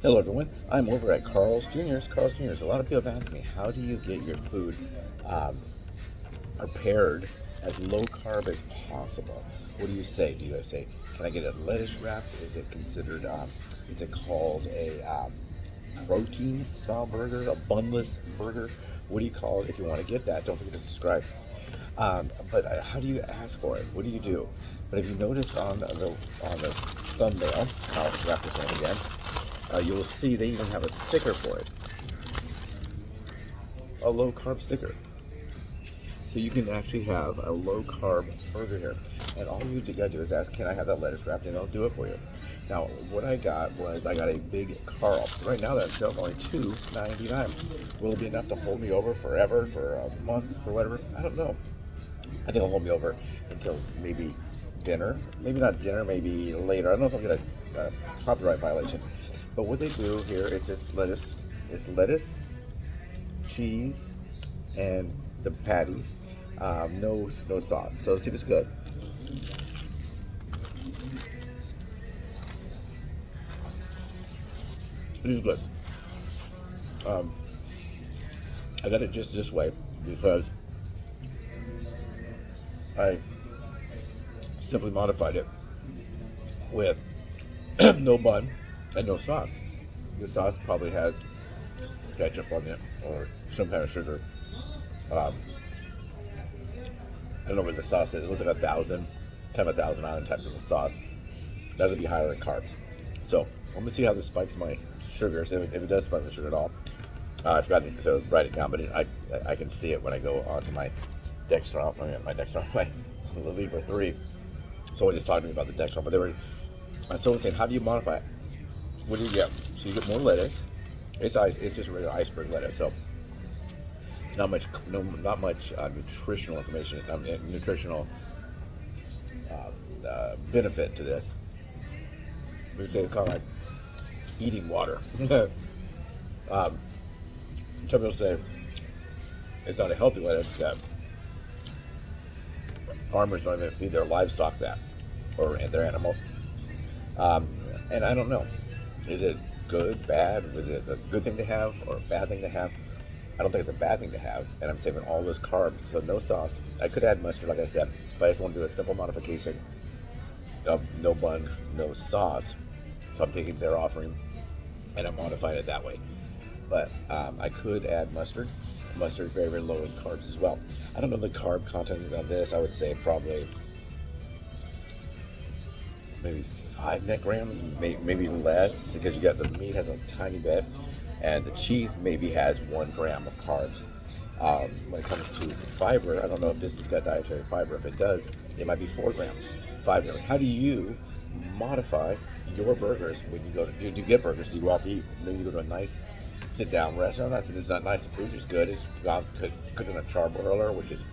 Hello everyone, I'm over at Carl's Jr.'s. Carl's Jr.'s. A lot of people have asked me, how do you get your food um, prepared as low carb as possible? What do you say? Do you say, can I get it lettuce wrapped? Is it considered, is it called a protein style burger, a bunless burger? What do you call it if you want to get that? Don't forget to subscribe. But how do you ask for it? What do you do? But if you notice on the thumbnail, I'll wrap this one again. You will see they even have a sticker for it, a low carb sticker. So you can actually have a low carb burger here. And all you gotta do is ask, can I have that lettuce wrapped? And they'll do it for you. Now, what I got was I got a big Carl. Right now, that sells only $2.99. Will it be enough to hold me over forever, for a month, for whatever? I don't know. I think it'll hold me over until maybe dinner. Maybe not dinner, maybe later. I don't know if I'll get a copyright violation. But what they do here, it's just lettuce. It's lettuce, cheese, and the patty. No sauce. So let's see if it's good. It is good. I got it just this way because I simply modified it with no bun and no sauce. The sauce probably has ketchup on it or some kind of sugar. I don't know what the sauce is. It looks like 1,000 island type of a sauce. That would be higher in carbs. So I'm gonna see how this spikes my sugars. If it does spike my sugar at all. I forgot to write it down, but I can see it when I go onto my Dextron, my Libra 3. Someone just talked to me about the Dextron, but someone was saying, how do you modify it? What do you get? So you get more lettuce. It's just regular iceberg lettuce, so not much nutritional information, nutritional benefit to this. We say it's kind of like eating water. Some people say it's not a healthy lettuce, that farmers don't even feed their livestock that, or their animals. And I don't know. Is it good, bad? Is it a good thing to have or a bad thing to have? I don't think it's a bad thing to have, and I'm saving all those carbs, so no sauce. I could add mustard, like I said, but I just want to do a simple modification of no bun, no sauce. So I'm taking their offering, and I'm modifying it that way. But I could add mustard. Mustard is very, very low in carbs as well. I don't know the carb content of this. I would say probably maybe 5 net grams, maybe less, because you got the meat has a tiny bit, and the cheese maybe has 1 gram of carbs. When it comes to fiber, I don't know if this has got dietary fiber. If it does, it might be 4 grams, 5 grams. How do you modify your burgers when you go to do you get burgers? Do you go out to eat? Maybe you go to a nice sit-down restaurant. I said this is not nice. The food is good. It's cooked in a charbroiler, which is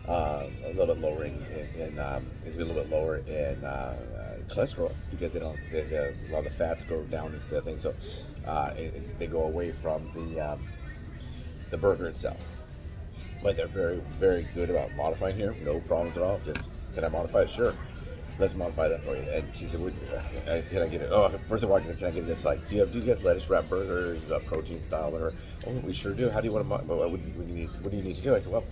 a little bit lower it's a little bit lower in cholesterol, because a lot of the fats go down into the thing, so they go away from the burger itself. But they're very, very good about modifying here. No problems at all. Just, can I modify it? Sure. Let's modify that for you. And she said, can I get it? Oh, first of all, can I get this? Like, do you get lettuce wrap burgers, protein style, or? Oh, we sure do. How do you want to? What do you need to do? I said, well,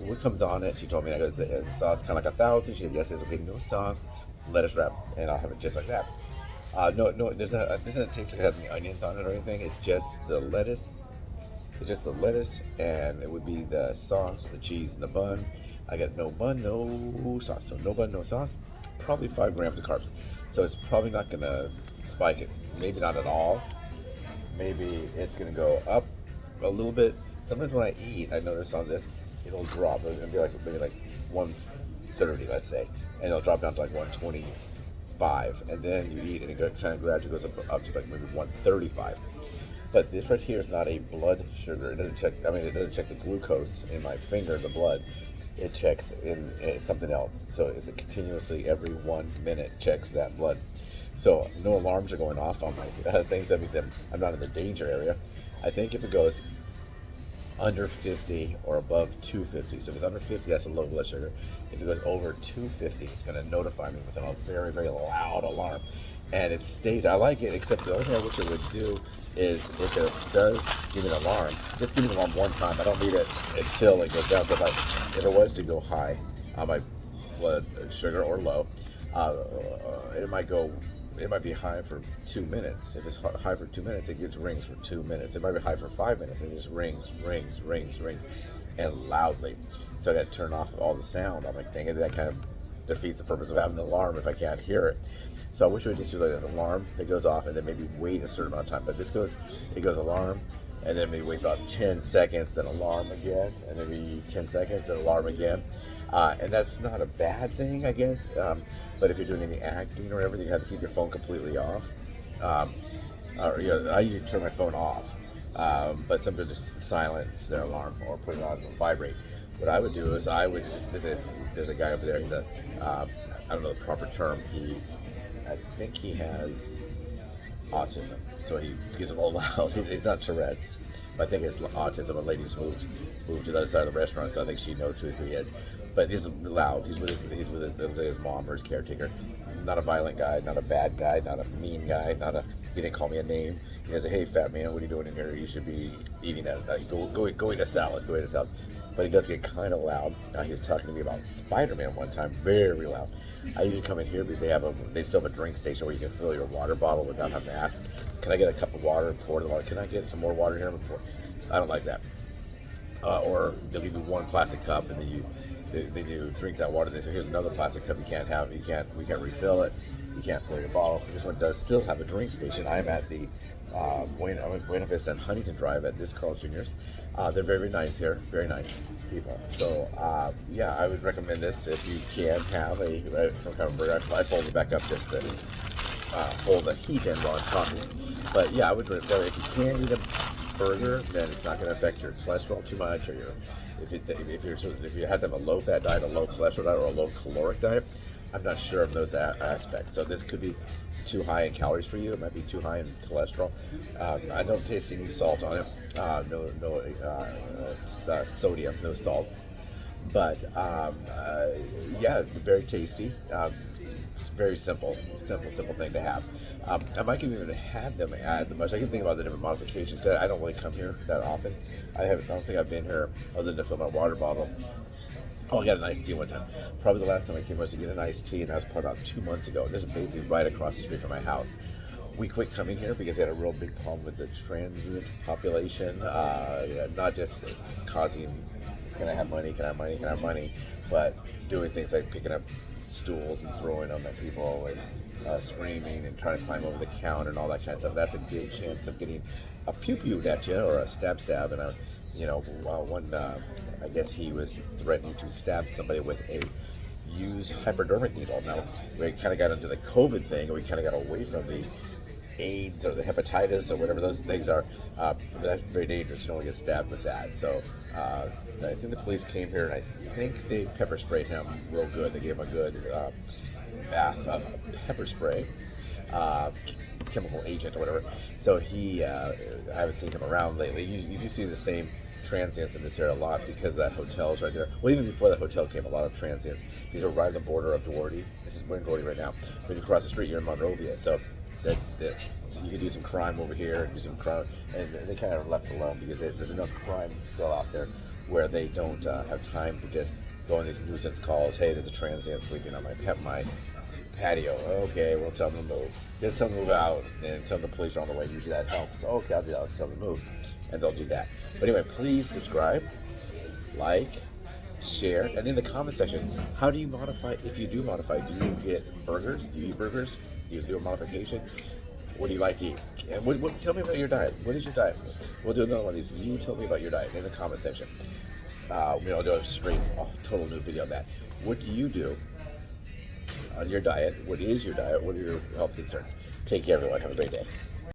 what comes on it? She told me, it's a sauce, kind of like 1,000. She said, yes, it's okay. No sauce, lettuce wrap, and I'll have it just like that. No, it doesn't taste like it has any onions on it or anything. It's just the lettuce. It's just the lettuce, and it would be the sauce, the cheese, and the bun. I got no bun, no sauce. So no bun, no sauce. Probably 5 grams of carbs. So it's probably not going to spike it. Maybe not at all. Maybe it's going to go up a little bit. Sometimes when I eat, I notice on this, it'll drop. It'll be maybe like 130, let's say. And it'll drop down to like 125. And then you eat, and it kind of gradually goes up to like maybe 135. But this right here is not a blood sugar. It doesn't check the glucose in my finger, the blood. It checks in something else. So it's continuously every 1 minute checks that blood. So no alarms are going off on my things. That means that I'm not in the danger area. I think if it goes under 50 or above 250, so if it's under 50, that's a low blood sugar. If it goes over 250, it's going to notify me with a very, very loud alarm. and it stays. I like it, except the only thing I wish it would do is if it does give me an alarm, just give me an alarm one time. I don't need it until it goes down. So if it was to go high on my blood sugar or low, it might be high for 2 minutes. If it's high for 2 minutes, it gives rings for 2 minutes. It might be high for 5 minutes, and it just rings, and loudly. So I got to turn off all the sound on my thing, and that kind of defeats the purpose of having an alarm if I can't hear it. So I wish we would just do like an alarm that goes off, and then maybe wait a certain amount of time. But it goes alarm, and then maybe wait about 10 seconds, then alarm again, and then maybe 10 seconds, and alarm again. And that's not a bad thing, I guess. But if you're doing any acting or whatever, you have to keep your phone completely off. I usually turn my phone off, but sometimes just silence their alarm or put it on vibrate. What I would do is there's a guy over there. He's I don't know the proper term. I think he has autism, so he gets all loud. It's not Tourette's, but I think it's autism. A lady just moved to the other side of the restaurant, so I think she knows who he is. But he's loud. He's with his mom or his caretaker. Not a violent guy, not a bad guy, not a mean guy, he didn't call me a name. He goes, "Hey, fat man, what are you doing in here? You should be eating go eat a salad. Go eat a salad." But he does get kind of loud. He was talking to me about Spider-Man one time, very loud. I usually come in here because they still have a drink station where you can fill your water bottle without having to ask, "Can I get a cup of water and pour the water? Can I get some more water here?" I don't like that. Or they'll give you one plastic cup, and then you drink that water. They say, "Here's another plastic cup you can't have. We can't refill it. You can't fill your bottle." So this one does still have a drink station. I'm at the Buena Vista and Huntington Drive at this Carl's Jr.'s. They're very nice here, very nice people. So I would recommend this if you can have some kind of burger. I fold it back up just to hold the heat in while I'm talking. But yeah, I would recommend if you can eat a burger, then it's not going to affect your cholesterol too much, or if you have to have a low-fat diet, a low cholesterol diet, or a low caloric diet. I'm not sure of those aspects. So this could be too high in calories for you. It might be too high in cholesterol. I don't taste any salt on it. No sodium, no salts. But very tasty. It's very simple thing to have. I might even have them add the much. I can think about the different modifications because I don't really come here that often. I don't think I've been here other than to fill my water bottle. Oh, I got an iced tea one time. Probably the last time I came was to get an iced tea, and that was probably about 2 months ago. This is basically right across the street from my house. We quit coming here because they had a real big problem with the transient population, not just causing, can I have money, but doing things like picking up stools and throwing them at people and screaming and trying to climb over the counter and all that kind of stuff. That's a good chance of getting a pew-pew at you or a stab, and I guess he was threatening to stab somebody with a used hypodermic needle. Now, we kind of got into the COVID thing, and we kind of got away from the AIDS or the hepatitis or whatever those things are. But that's very dangerous. You don't want to get stabbed with that. So I think the police came here, and I think they pepper sprayed him real good. They gave him a good bath of pepper spray, chemical agent or whatever. So I haven't seen him around lately. You do see the same transients in this area a lot because that hotel's right there. Well, even before that hotel came, a lot of transients. These are right on the border of Doherty. We're in Doherty right now. When you cross the street, you're in Monrovia. So you can do some crime over here, do some crime, and they kind of left alone because there's enough crime still out there where they don't have time to just go on these nuisance calls. Hey, there's a transient sleeping on my patio. Okay, we'll tell them to move. Just tell them to move out and tell them the police are on the way. Usually that helps. Okay, I'll do that. I'll tell them to move. And they'll do that. But anyway, please subscribe, like, share, and in the comment section, how do you modify? If you do modify, do you get burgers? Do you eat burgers? Do you do a modification? What do you like to eat? And tell me about your diet. What is your diet? We'll do another one of these. You tell me about your diet in the comment section. I'll do a total new video on that. What do you do on your diet? What is your diet? What are your health concerns? Take care, everyone. Have a great day.